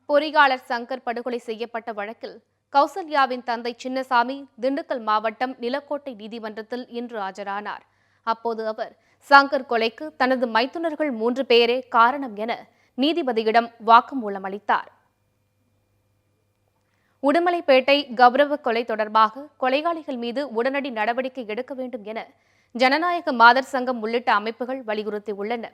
பொறியாளர் சங்கர் படுகொலை செய்யப்பட்ட வழக்கில் கௌசல்யாவின் தந்தை சின்னசாமி திண்டுக்கல் மாவட்டம் நிலக்கோட்டை நீதிமன்றத்தில் இன்று ஆஜரானார். அப்போது அவர் சங்கர் கொலைக்கு தனது மைத்துனர்கள் 3 பேரே காரணம் என நீதிபதியிடம் வாக்குமூலம் அளித்தார். உடுமலைப்பேட்டை கௌரவ கொலை தொடர்பாக கொலையாளிகள் மீது உடனடி நடவடிக்கை எடுக்க வேண்டும் என ஜனநாயக மாதர் சங்கம் உள்ளிட்ட அமைப்புகள் வலியுறுத்தியுள்ளன.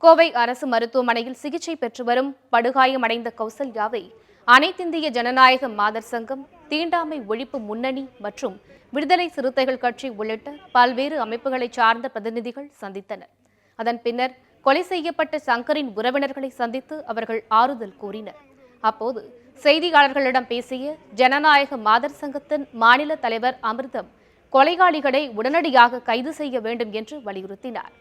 கோவை அரசு மருத்துவமனையில் சிகிச்சை பெற்று வரும் படுகாயமடைந்த கௌசல்யாவை அனைத்திந்திய ஜனநாயக மாதர் சங்கம், தீண்டாமை ஒழிப்பு முன்னணி மற்றும் விடுதலை சிறுத்தைகள் கட்சி உள்ளிட்ட பல்வேறு அமைப்புகளை சார்ந்த பிரதிநிதிகள் சந்தித்தனர். அதன் பின்னர் கொலை செய்யப்பட்ட சங்கரின் உறவினர்களை சந்தித்து அவர்கள் ஆறுதல் கூறினர். அப்போது செய்தியாளர்களிடம் பேசிய ஜனநாயக மாதர் சங்கத்தின் மாநில தலைவர் அமிர்தம் கொலையாளிகளை உடனடியாக கைது செய்ய வேண்டும் என்று வலியுறுத்தினார்.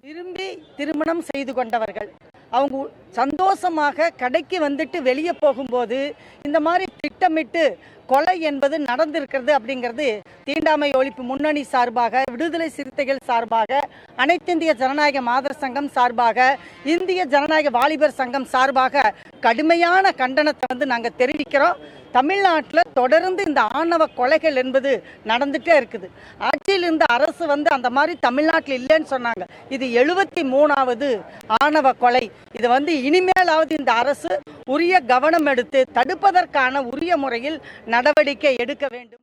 விரும்பி திருமணம் செய்து கொண்டவர்கள் அவங்க சந்தோஷமாக கடைக்கு வந்துட்டு வெளியே போகும்போது இந்த மாதிரி திட்டமிட்டு கொலை என்பது நடந்திருக்கிறது அப்படிங்கிறது தீண்டாமை ஒழிப்பு முன்னணி சார்பாக, விடுதலை சிறுத்தைகள் சார்பாக, அனைத்திந்திய ஜனநாயக மாதர் சங்கம் சார்பாக, இந்திய ஜனநாயக வாலிபர் சங்கம் சார்பாக கடுமையான கண்டனத்தை நாங்கள் தெரிவிக்கிறோம். தமிழ்நாட்டில் தொடர்ந்து இந்த ஆணவ கொலைகள் என்பது நடந்துகிட்டே இருக்குது. ஆட்சியில் இருந்த அரசு அந்த மாதிரி தமிழ்நாட்டில் இல்லைன்னு சொன்னாங்க. இது 73வது ஆணவ கொலை. இது இனிமேலாவது இந்த அரசு உரிய கவனம் எடுத்து தடுப்பதற்கான உரிய முறையில் நடவடிக்கை எடுக்க வேண்டும்.